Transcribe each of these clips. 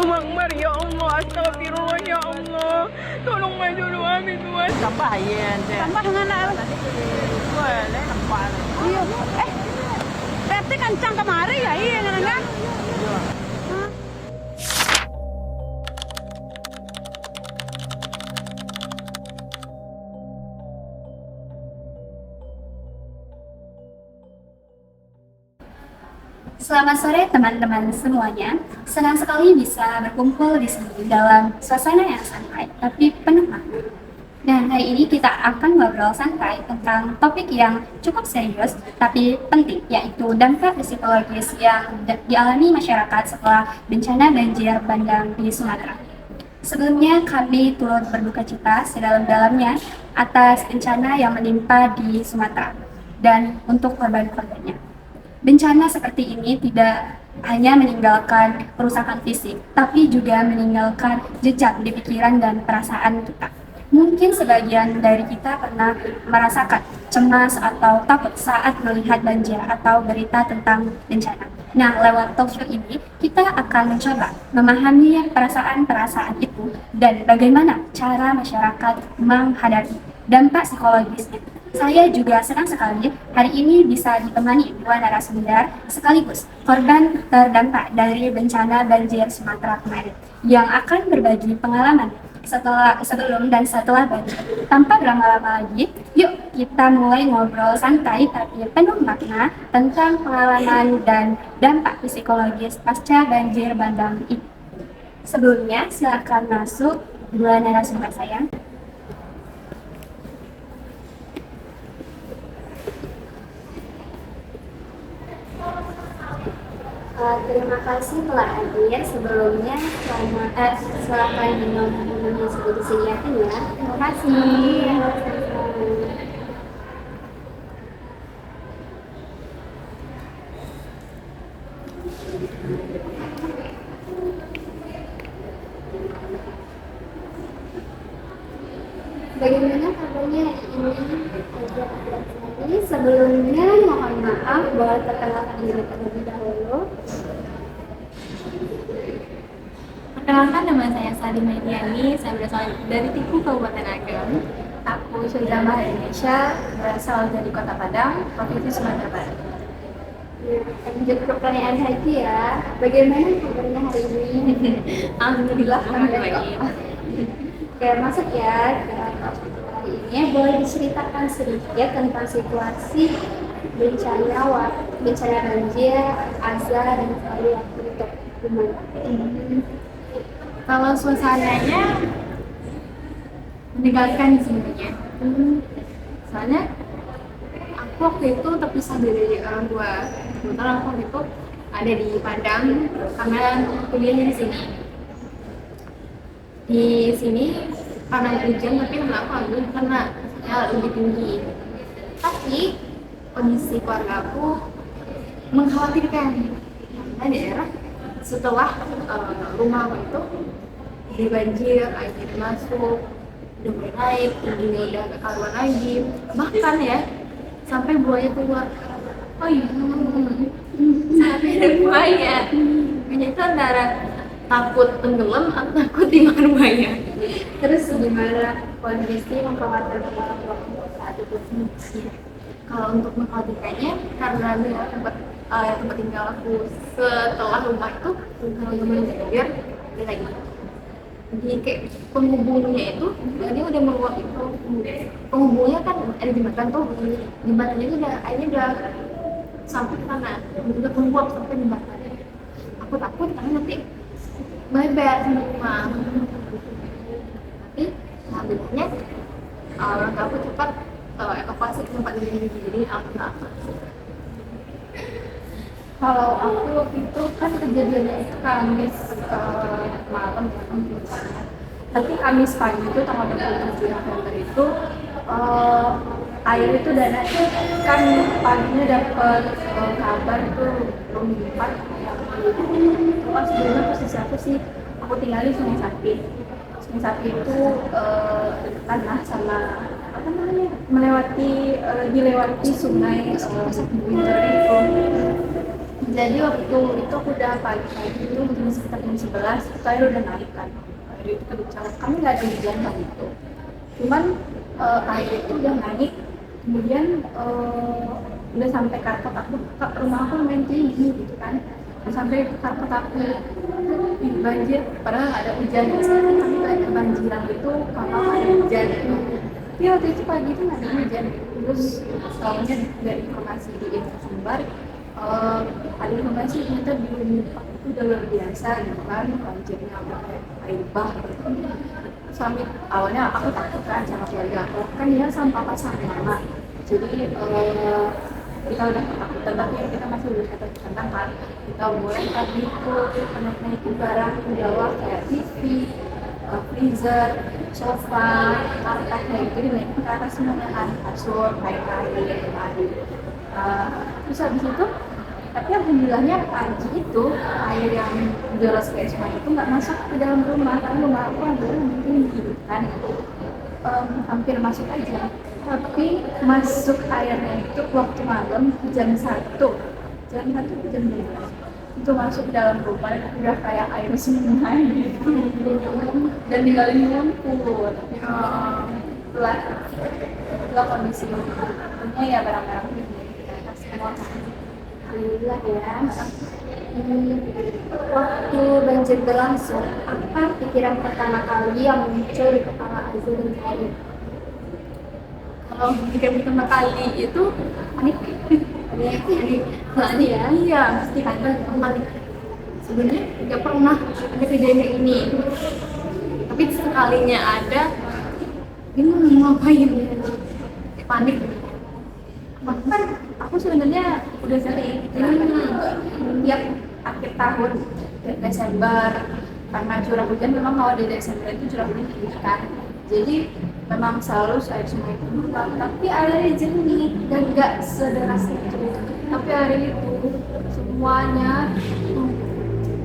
Akbar ya Allah, astagfirullah ya Allah. Tolong bantu kami Tuhan. Sampah ya ente. Sampah dengan Boleh sampah. iya. Berarti kencang kemari ya iya kan? Selamat sore teman-teman semuanya. Senang sekali bisa berkumpul di sini dalam suasana yang santai tapi penuh makna. Dan hari ini kita akan ngobrol santai tentang topik yang cukup serius tapi penting, yaitu dampak psikologis yang dialami masyarakat setelah bencana banjir bandang di Sumatera. Sebelumnya kami turut berduka cita sedalam-dalamnya atas bencana yang menimpa di Sumatera dan untuk korban-korbannya. Bencana seperti ini tidak hanya meninggalkan kerusakan fisik, tapi juga meninggalkan jejak di pikiran dan perasaan kita. Mungkin sebagian dari kita pernah merasakan cemas atau takut saat melihat banjir atau berita tentang bencana. Nah, lewat talk show ini, kita akan mencoba memahami perasaan-perasaan itu dan bagaimana cara masyarakat menghadapi dampak psikologisnya. Saya juga senang sekali hari ini bisa ditemani dua narasumber sekaligus korban terdampak dari bencana banjir Sumatera kemarin yang akan berbagi pengalaman sebelum dan setelah banjir. Tanpa berlama-lama lagi, yuk kita mulai ngobrol santai tapi penuh makna tentang pengalaman dan dampak psikologis pasca banjir bandang ini. Sebelumnya, silakan masuk dua narasumber saya. Terima kasih telah hadir. Sebelumnya, silakan minum yang sudah disediakan ya. Terima kasih. Bagaimana kabarnya ini? Sebelumnya mohon maaf, boleh perkenalkan diri terlebih dahulu. Perkenalkan, nama saya Salim Mediani, saya berasal dari Tiku, Kabupaten Agam. Aku Syahida Bahar Indonesia, berasal dari Kota Padang, Provinsi Sumatera Barat. Lanjut ke pertanyaan haji ya. Bagaimana kabarnya hari ini? Alhamdulillah, baik. Oke, masuk ya ke topik hari ini. Boleh diceritakan sedikit tentang situasi bencana banjir, Azza dan Palu waktu itu gimana? Kalau suasananya menegangkan sebenarnya. Soalnya aku waktu itu terpisah dari orang tua. Kebetulan aku waktu itu ada di Padang karena kuliahnya di sini. Di sini karena hujan, tapi karena aku ambil karena lebih tinggi. Tapi kondisi keluarga aku mengkhawatirkan karena daerah setelah rumah aku itu dibanjir, air masuk, udah mulai naik, tingginya udah gak karuan lagi, bahkan ya sampai buaya keluar. Oh iya, sampai ada buaya. Kayaknya itu antara takut tenggelam atau takut dimakan buaya. Terus gimana kondisi mengkhawatirkan orang tua saat itu? Kalau untuk mengkhawatirkannya, karena tempat tinggal aku setelah rumah itu teman-teman banjir ada lagi. Jadi kayak penghubungnya itu, dia udah meluap itu. Penghubungnya kan ada jembatan tuh, jembatannya itu udah airnya udah sampai ke sana, udah meluap sampai jembatannya. Aku takut karena nanti melebar sama rumah. Tapi alhamdulillahnya orang tua aku cepat evakuasi ke tempat jadi alhamdulillah. Kalau aku waktu itu kan kejadiannya itu Kamis malam ya, tapi Kamis pagi itu tanggal 27 November itu air itu udah naik. Kan paginya dapet kabar itu belum empat. Itu kan sebelumnya posisi aku sih, aku tinggal di Sungai Sapi. Sungai Sapi itu dekat lah sama apa namanya, dilewati sungai Winter itu. Jadi waktu itu aku udah pagi-pagi itu mungkin sekitar jam 11 itu air udah naik kan. Air itu kencang. Kami nggak ada hujan waktu itu. Cuman air itu udah naik. Kemudian udah sampai karpet aku, rumah aku lumayan tinggi gitu kan. Udah sampai ke karpet aku banjir. Padahal nggak ada hujan. Biasanya kami kayak kebanjiran gitu kalau ada hujan. Tapi waktu itu pagi itu nggak ada hujan. Terus soalnya dari informasi di Infosumber ada informasi ternyata di Unipar itu udah luar biasa gitu kan, banjirnya kayak air bah gitu. Suami awalnya aku takut kan sama keluarga aku kan dia sama papa sama mama, jadi kita udah ketakutan tapi kita masih belum tenang kan. Kita mulai tadi itu naik-naikin barang ke bawah kayak TV, freezer, sofa, karpet kayak gitu dinaikin ke atas semuanya kan, kasur, kain-kain, terus habis itu tapi alhamdulillahnya pagi itu air yang deras kayak semua itu nggak masuk ke dalam rumah karena rumah aku ada mungkin kan hampir masuk aja, tapi masuk airnya itu waktu malam jam 1 ke jam 12 itu masuk ke dalam rumah udah kayak air semua gitu dan tinggalin lumpur. Itulah kondisi rumahnya ya, barang-barang di atas semua. Alhamdulillah ya. Waktu banjir berlangsung, apa pikiran pertama kali yang muncul di kepala Azza dan Zaid? Kalau pikiran pertama kali itu panik. Panik ya? Iya, pasti panik. Sebenarnya nggak pernah ada kejadian kayak ini, tapi sekalinya ada, ini mau ngapain? Panik. Bahkan aku sebenarnya udah sering tiap akhir tahun Desember, karena curah hujan memang kalau di Desember itu curah hujan tinggi kan, jadi memang selalu air sungai itu meluap, tapi airnya jernih dan nggak sederas itu. Tapi air itu semuanya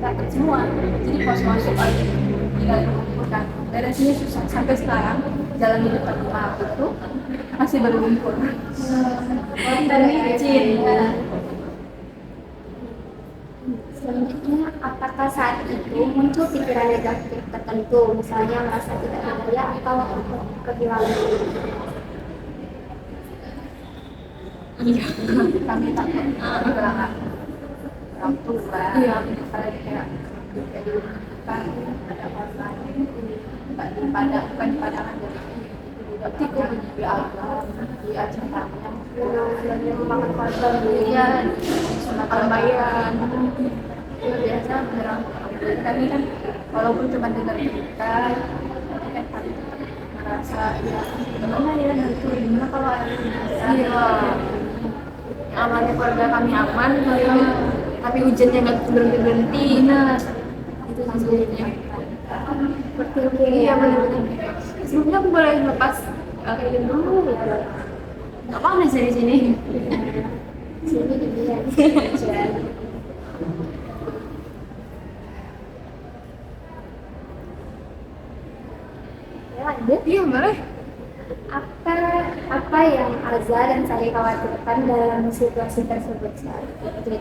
dapat semua, jadi pas masuk air tinggal dilumpurkan. Beresnya susah sampai sekarang, jalan di depan rumah aku itu masih berlumpur. Dan licin. Selanjutnya, apakah saat itu muncul pikiran negatif tertentu, misalnya merasa tidak berdaya atau kehilangan diri? Iya, kami takut kehilangan orang tua. Iya, apalagi kayak kan ada orang lain, bukan di pandangan dari tapi di alam, di acaranya yang makan korban ya, sunatan bayan biasa beneran. Kami kan walaupun cuma dengar cerita, tapi kan kami tetap merasa ya gimana ya nanti gimana kalau ada iya amannya keluarga kami aman, tapi hujannya nggak berhenti. Nah itu sebenarnya Berpikir iya ya. benar-benar. Sebelumnya aku boleh lepas kayak gini dulu ya. Nggak panas ya di sini. Sini dia. Ya, lanjut. Iya boleh. Apa yang Azza dan saya khawatirkan dalam situasi tersebut saat itu?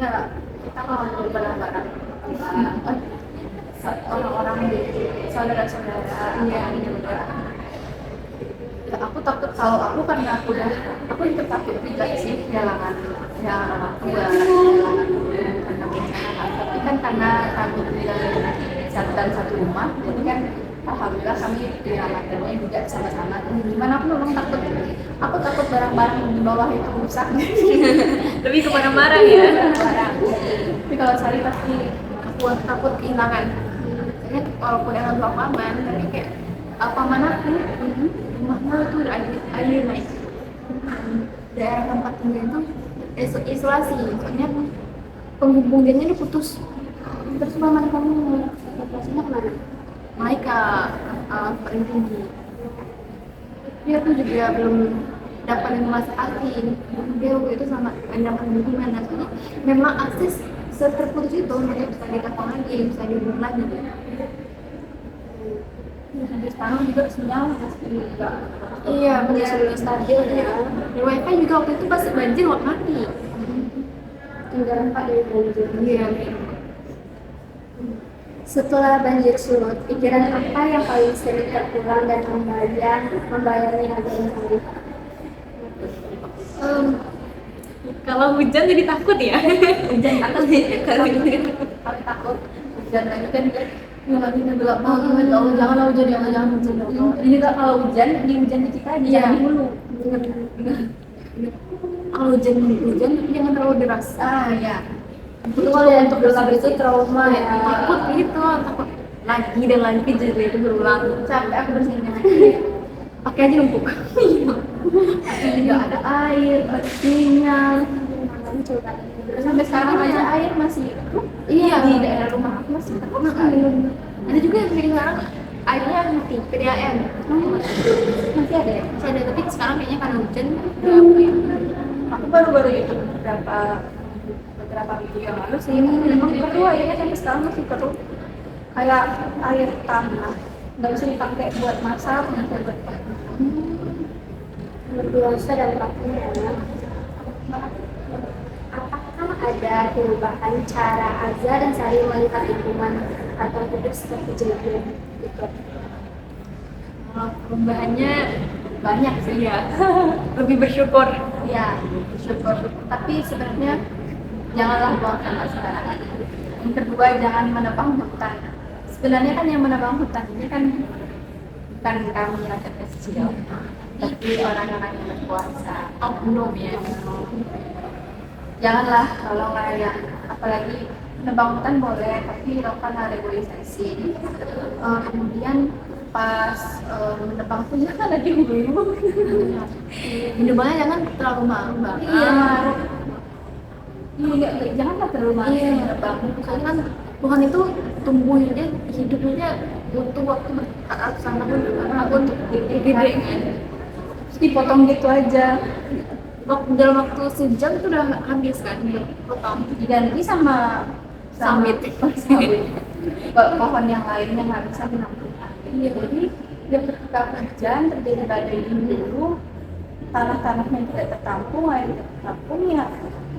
Ya kita kalau berbarang-barang orang-orang di saudara-saudara yang juga. Ya, aku takut kalau aku karena aku ikut takut juga sih kehilangan orang tua, kehilangan karena bencana kan. Tapi kan karena kami tinggal dalam satu rumah, jadi kan alhamdulillah kami penyelamatannya juga sama-sama. Gimana aku memang aku takut barang-barang di bawah itu rusak. Lebih kepada marah ya. Tapi kalau Sari pasti aku takut kehilangan. Soalnya walaupun yang aku aman, tapi kayak paman aku rumahnya itu air naik. Daerah tempat tinggal itu isolasi, soalnya penghubung dia putus. Terus paman kamu evakuasinya kemana? Naik ke paling tinggi. Dia tuh juga belum dapat informasi pasti. Dia waktu itu sama dapat gimana? Soalnya memang akses terputus itu, makanya bisa ditelepon lagi, bisa dihubung lagi. Sampai sekarang juga sinyal masih enggak. Iya, masih belum stabil ya. Di wifi juga waktu itu pas banjir mati. Tinggal dampak dari banjir. Iya. Setelah banjir surut, pikiran apa yang paling sering terulang dan membayangnya agar sendiri? Kalau hujan jadi takut ya. Hujan takut sih, kalau takut hujan lagi kan lagi nggak mau janganlah hujan jangan hujan. Ini juga kalau hujan di hujan di kita aja jangan dulu. Kalau hujan tapi jangan terlalu deras. Ya. Itu kalau untuk gelap itu trauma ya. Iya. Takut gitu, takut lagi dan lagi jadi itu berulang. Sampai aku bersihin Pakai aja numpuk. juga ada air, ada sinyal. Sampai sekarang aja air masih Iya. di daerah rumah aku masih terus Ada juga yang bikin sekarang airnya mati, PDAM. masih ada ya. Masih ada, tapi sekarang kayaknya karena hujan udah apa ya? Aku baru-baru itu beberapa video yang lalu sih memang keruh airnya sampai sekarang masih keruh kayak air tanah, nggak bisa dipakai buat masak, nggak bisa buat Luar biasa dampaknya ya. Apakah ada perubahan cara Azza dan Sari melihat lingkungan atau hidup setelah kejadian itu? Perubahannya banyak sih ya. Lebih bersyukur. ya bersyukur. Tapi sebenarnya janganlah buang sampah sembarangan. Yang kedua, jangan menebang hutan. Sebenarnya kan yang menebang hutan ini kan bukan kami rakyat kecil, tapi orang-orang yang berkuasa. Oknum ya. Janganlah kalau yang apalagi menebang hutan boleh, tapi lakukanlah regulasi. Kemudian pas menebang pun jangan lagi ibu-ibu. Menebangnya jangan terlalu malam banget. Iya, janganlah terlalu malam menebang. Soalnya kan Tuhan itu tumbuhnya, hidupnya butuh waktu ratusan tahun untuk gede kan. Terus dipotong gitu aja, Dalam waktu sejam itu udah habis kan potong. diganti sama Sawit. sawit. Pohon yang lain yang nggak bisa menampung air. Jadi dia ketika hujan terjadi badai dulu, tanah-tanahnya tidak tertampung, air tidak tertampung, ya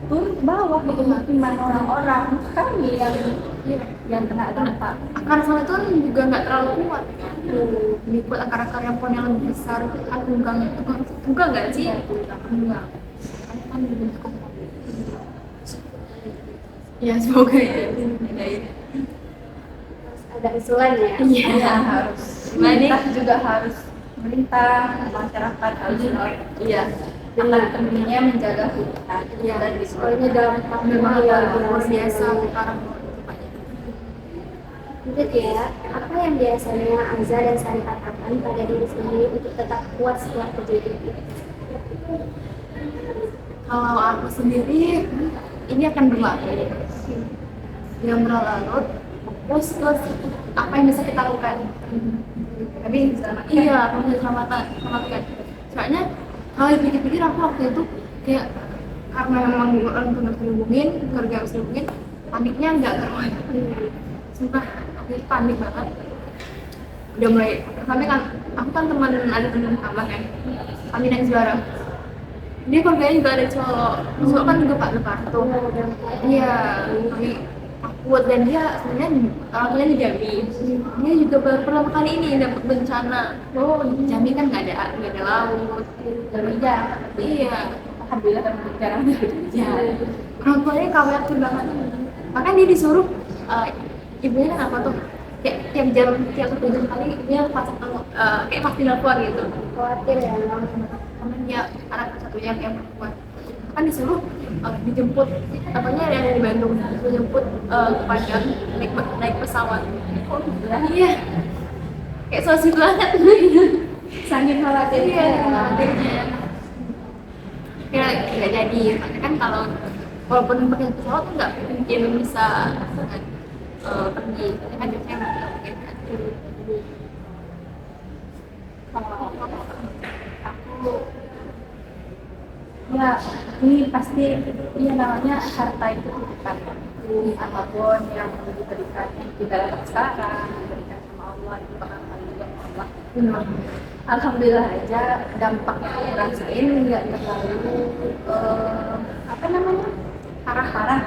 turun ke bawah ke pemukiman orang-orang, kami yang kena dampak. Akar sawit itu kan juga nggak terlalu kuat kan. Lebih kuat akar-akar yang pohon yang lebih besar itu kan tunggang nggak sih? Tunggang. Kan lebih kuat. Ya semoga ya. Ada usulan ya? Iya. Harus pemerintah juga harus masyarakat harus Iya. dengan pentingnya menjaga hutan dan di Soalnya dampak Memang luar luar biasa sekarang. Lanjut ya, apa yang biasanya Azza dan Sari katakan pada diri sendiri untuk tetap kuat setelah kejadian itu? Kalau aku sendiri ini akan berlalu. Yang berlalu, fokus ke apa yang bisa kita lakukan. tapi Iya, aku bisa selamatkan. Soalnya kalau dipikir-pikir aku waktu itu kayak karena memang orang tuh nggak bisa dihubungin, keluarga nggak bisa dihubungin, paniknya nggak karuan. Sumpah, aku itu panik banget. Udah mulai, sampai kan aku kan ada teman kamar kan, kami naik bareng. Dia keluarganya juga ada cowok kan juga Pak Leparto. Iya, kami takut dan dia sebenarnya orang tuanya di Jambi. Dia juga baru pertama kali ini dapat bencana. Jambi kan nggak ada laut. ya Iya. alhamdulillah kan jarang Ya, orang tuanya khawatir banget. Makanya dia disuruh, ibunya kan apa tuh, kayak tiap satu jam kali dia pasang kayak pasti nelfon gitu. Khawatir ya? Karena dia anak satunya yang perempuan. Kan disuruh dijemput, apanya ada di Bandung, disuruh jemput ke Padang naik pesawat. Iya, kayak so sweet banget. saking khawatirnya Khawatirnya. Ya nggak jadi, karena kan kalau walaupun pakai pesawat tuh nggak mungkin bisa pergi, karena kan biasanya nggak mungkin kan. kalau aku ya ini pasti ya namanya harta itu titipan, apapun yang diberikan yang kita dapat sekarang diberikan sama Allah itu bakal juga Alhamdulillah aja dampak yang aku rasain nggak terlalu apa namanya parah-parah.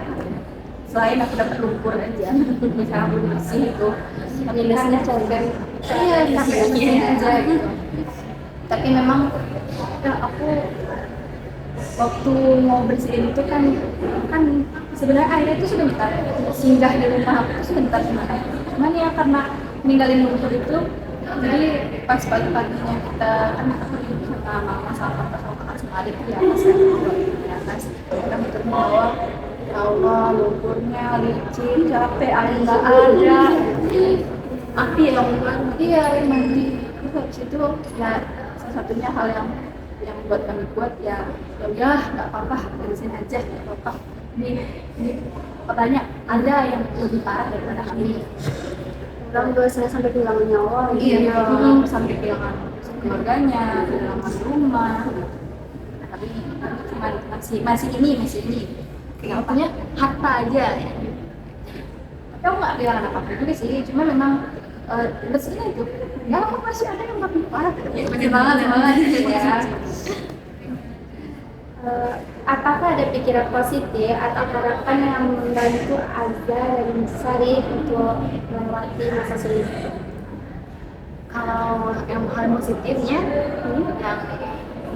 Selain aku dapat lumpur aja, misalnya aku bersih itu, tapi biasanya capek, iya capek aja gitu. Tapi memang ya aku waktu mau bersihin itu kan sebenarnya airnya itu sebentar singgah di rumah aku itu sebentar cuman ya karena ninggalin lumpur itu jadi pas pagi-paginya kita kan sama mama sama papa sama kakak sama adik di atas kan di atas kita untuk membawa ya Allah lumpurnya licin capek air nggak ada api yang iya air mandi terus habis itu ya salah satunya hal yang buat kami buat ya udah nggak apa-apa beresin aja nggak apa-apa ini katanya ada yang lebih parah daripada kami Orang biasanya sampai kehilangan nyawa iya sampai kehilangan keluarganya kehilangan rumah tapi cuma masih ini artinya harta aja ya. tapi aku nggak kehilangan apa-apa juga sih cuma memang bersihnya itu ya aku masih ada yang lebih parah semangat ya. Apakah ada pikiran positif atau harapan yang membantu Azza dan Sari untuk melewati masa sulit? Kalau yang hal positifnya yang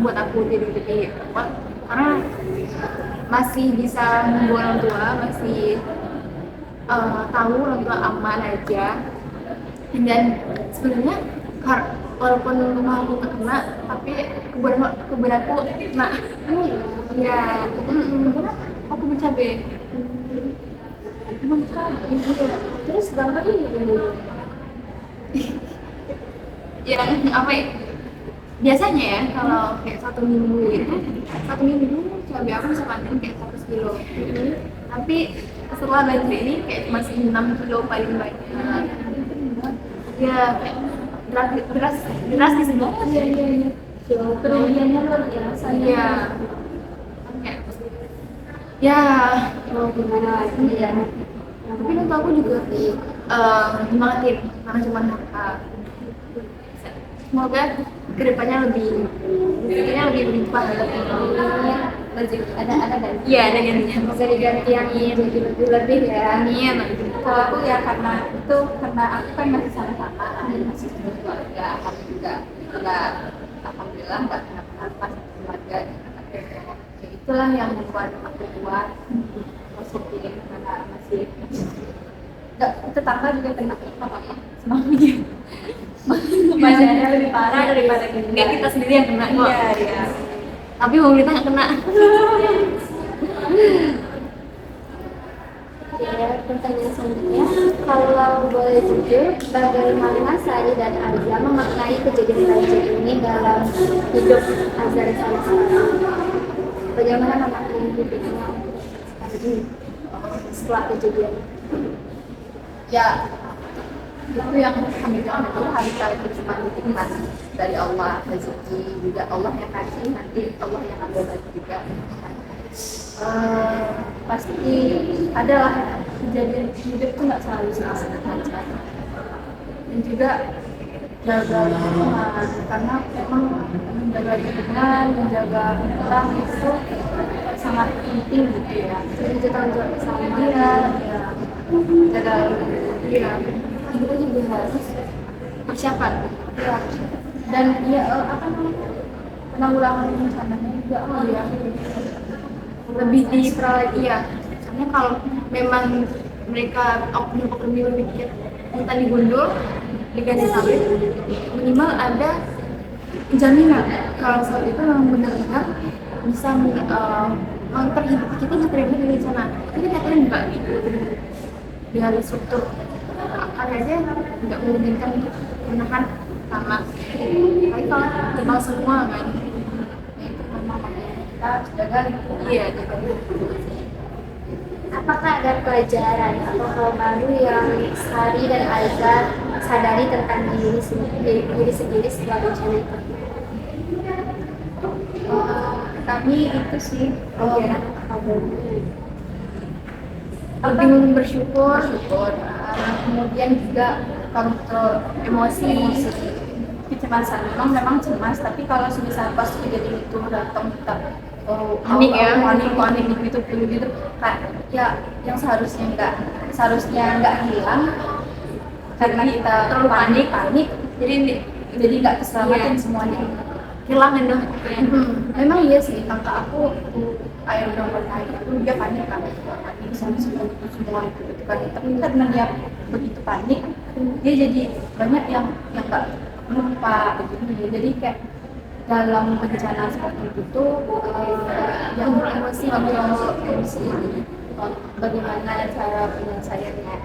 buat aku jadi kuat karena masih bisa membawa orang tua, masih tahu orang tua aman aja. Dan sebenarnya walaupun rumah aku kena, tapi kebun aku kena. Ya, aku bercabai. Emang cabai. Terus gambar ini Yang apa ya? Biasanya ya kalau kayak satu minggu cabai aku bisa panen kayak 100 kilo. Tapi setelah banjir ini kayak masih 6 kilo paling banyak. Ya kayak drastis banget. iya. Kerugiannya luar biasa. Iya. Kayak ya Mau gimana lagi ya? tapi untuk aku juga nyemangatin karena cuma harta. Semoga kedepannya lebih berlimpah rezeki ada dan iya ada gantinya. Bisa diganti yang jadi lebih ya. Amin. kalau aku ya karena aku kan masih sama-sama masih satu keluarga aku juga nggak alhamdulillah nggak kenapa-napa keluarga ya itulah yang membuat aku kuat positif karena masih nggak tetangga juga kena apa semuanya masih ada lebih parah daripada kita Enggak kita sendiri yang kena kok. iya Tapi pemerintah nggak kena. Ya, pertanyaan selanjutnya, kalau boleh jujur, bagaimana Sari dan Azza memaknai kejadian banjir ini dalam hidup Azza dan Sari sekarang? Bagaimana memaknai hidupnya setelah kejadian? ya itu yang kami bilang itu harta itu cuma nikmat dari Allah rezeki juga Allah yang kasih nanti Allah yang ambil bagi juga pasti adalah kejadian hidup itu nggak selalu senang-senang aja dan juga jaga lingkungan karena memang menjaga lingkungan menjaga orang itu sangat penting gitu ya Jadi tanggung jawab bersama. iya jaga iya Kita juga harus Persiapan. ya dan ya apa namanya penanggulangan bencananya juga ya Lebih iya. Soalnya kalau memang mereka oknum-oknum yang berpikir entah digundul, diganti sawit, minimal ada jaminan kalau saat itu memang benar-benar bisa memperhidupi kita diterima dari sana. Tapi katanya enggak gitu. Dengan struktur akar aja nggak memungkinkan untuk menahan tanah. Tapi kalau tebal semua kan, itu memang makanya kita harus jaga lingkungan iya jaga lingkungan. Apakah ada pelajaran atau hal baru yang Sari dan Azza sadari tentang diri sendiri setelah bencana itu? kami itu sih Lebih bersyukur, kemudian juga kontrol emosi itu kecemasan, memang cemas, tapi kalau misalnya pas kejadian itu datang kita Panik ya? panik gitu kayak ya yang seharusnya nggak hilang karena kita Terlalu panik jadi nggak keselamatan Iya. semuanya. Kehilangan dong. Memang iya sih, kakak aku air udah berkait itu dia panik kan, panik sama semua itu semua gitu kan. Tapi karena dia begitu panik, dia jadi banyak yang nggak lupa gitu. Jadi kayak dalam bencana seperti itu, yang emosi bagaimana cara penyelesaiannya.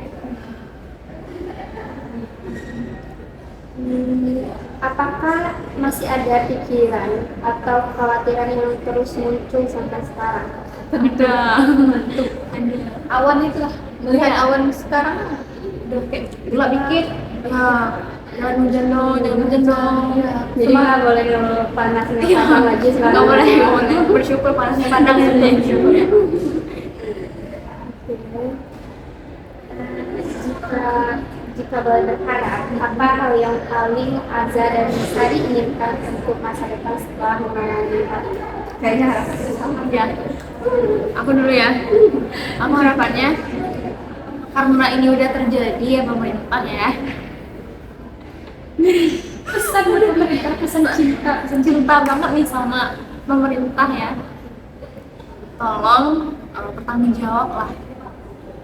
Apakah masih ada pikiran atau kekhawatiran yang terus muncul sampai sekarang? Ada. Awan itulah, melihat Iya. awan sekarang Udah kayak gelap dikit. Jangan hujan dong, jangan hujan dong. Jadi nggak boleh panasnya padang lagi sekarang. Nggak boleh, nggak boleh. Bersyukur panasnya padang sebenarnya. Jika boleh berharap, apa hal yang paling Azza dan Sari inginkan untuk masa depan setelah mengalami hal ini? kayaknya harapan sama. Ya, aku dulu ya. Aku harapannya karena ini udah terjadi ya pemerintah ya. Pesan dari pemerintah, pesan Cinta banget nih sama pemerintah ya. Tolong bertanggung jawab lah.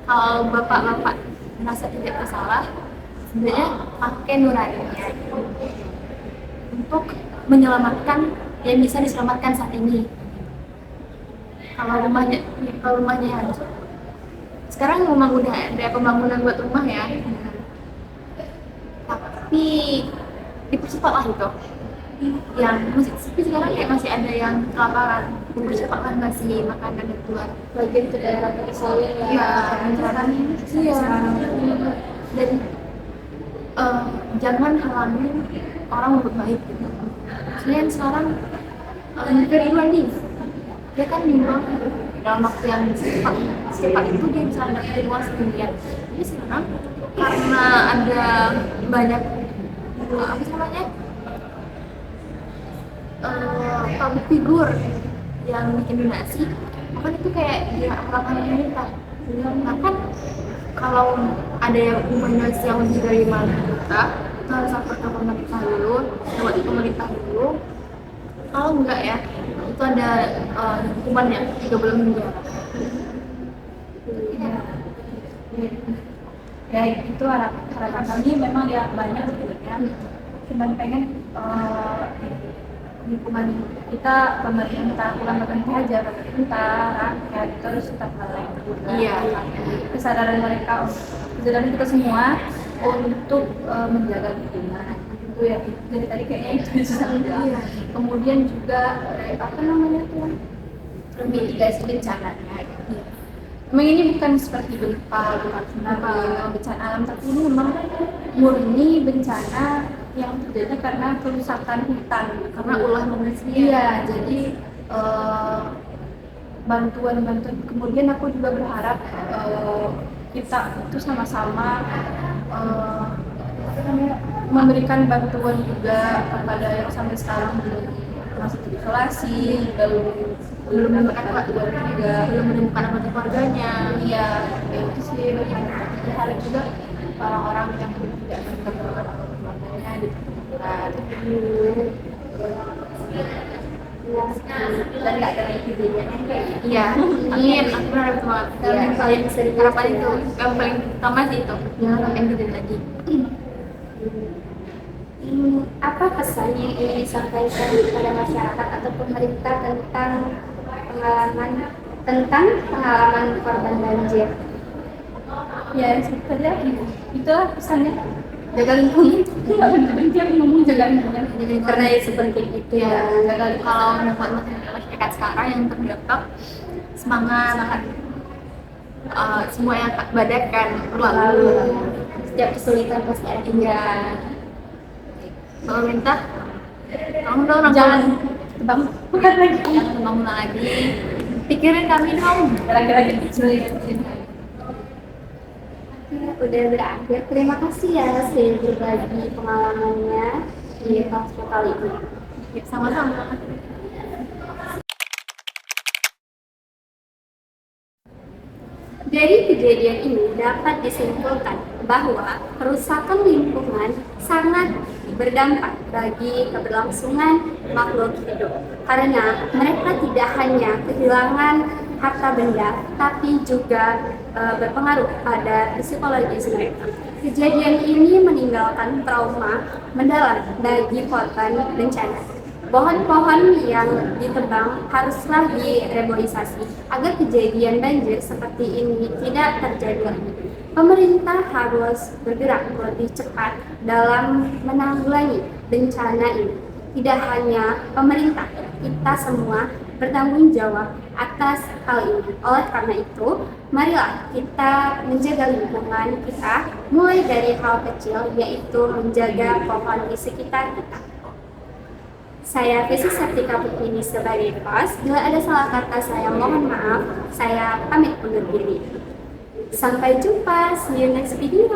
Kalau bapak-bapak merasa tidak bersalah, sebenarnya pakai nuraninya untuk menyelamatkan yang bisa diselamatkan saat ini. Kalau rumahnya hancur, sekarang memang udah ada pembangunan buat rumah ya, tapi dipercepatlah itu. Yang tapi sekarang kayak masih ada yang kelaparan, dipercepatlah ngasih makanan itu buat Bagian ke daerah terisolir Iya, ya. dan jangan halangin orang berbuat baik gitu. Kalian sekarang very ready. Dia kan nyumbang dalam waktu yang secepat itu dia bisa dapetin uang sekian. Jadi sekarang karena ada banyak apa namanya public figure yang bikin donasi, kan itu kayak dia harapkan pemerintah. Nah kan kalau ada yang donasi yang lebih dari 5 juta, itu harus lapor ke pemerintah dulu, lewat pemerintah dulu. Kalau enggak ya, itu ada hukumannya 3 bulan penjara. Ya itu harapan kami memang ya banyak sebenarnya, cuman pengen lingkungan kita, pemerintah, bukan pemerintah aja, pemerintah, rakyat terus tetap melek juga. Iya. Kesadaran kita semua untuk menjaga lingkungan itu ya. Jadi tadi kayaknya itu susah. Iya. Kemudian juga apa namanya tuh mitigasi bencananya. Memang ini bukan seperti gempa, bukan tsunami, bencana alam, tapi ini memang murni bencana yang terjadi karena kerusakan hutan, Karena ulah manusia. Iya, jadi bantuan. Kemudian aku juga berharap kita itu sama-sama memberikan bantuan juga kepada yang sampai sekarang masih terisolasi, belum mendapatkan bantuan juga, Belum menemukan anggota keluarganya. Iya, itu sih berharap juga orang-orang yang tidak menemukan keluarganya ditemukan dan nggak ada lagi kejadian kayak gitu. Iya, amin. Aku berharap banget. Yang paling sering Harapan itu, yang paling utama sih itu. Jangan sampai yang kejadian lagi. Apa pesan yang ingin disampaikan kepada masyarakat atau pemerintah tentang pengalaman korban banjir? Ya sebetulnya itulah pesannya, jaga lingkungan. Nggak berhenti aku ngomong jaga lingkungan. Karena ya seperti itu Ya, ya. kalau buat masyarakat sekarang yang terdampak, semangat. Semua yang badakan berlalu. Setiap kesulitan pasti ada. Iya. Pemerintah, tolong dong Jangan bukan lagi. jangan bangun lagi. Pikirin kami dong. Gara-gara Udah berakhir. Terima kasih ya sudah berbagi pengalamannya di kelas kali ini. Ya, sama-sama. Dari kejadian ini dapat disimpulkan bahwa kerusakan lingkungan sangat berdampak bagi keberlangsungan makhluk hidup karena mereka tidak hanya kehilangan harta benda tapi juga berpengaruh pada psikologis mereka. Kejadian ini meninggalkan trauma mendalam bagi korban bencana. Pohon-pohon yang ditebang haruslah direboisasi agar kejadian banjir seperti ini tidak terjadi lagi. Pemerintah harus bergerak lebih cepat dalam menanggulangi bencana ini. Tidak hanya pemerintah, kita semua bertanggung jawab atas hal ini. Oleh karena itu, marilah kita menjaga lingkungan kita mulai dari hal kecil, yaitu menjaga pohon di sekitar kita. Saya Visi Septika Putrini sebagai host. Bila ada salah kata saya mohon maaf. Saya pamit undur diri. Sampai jumpa, see you next video.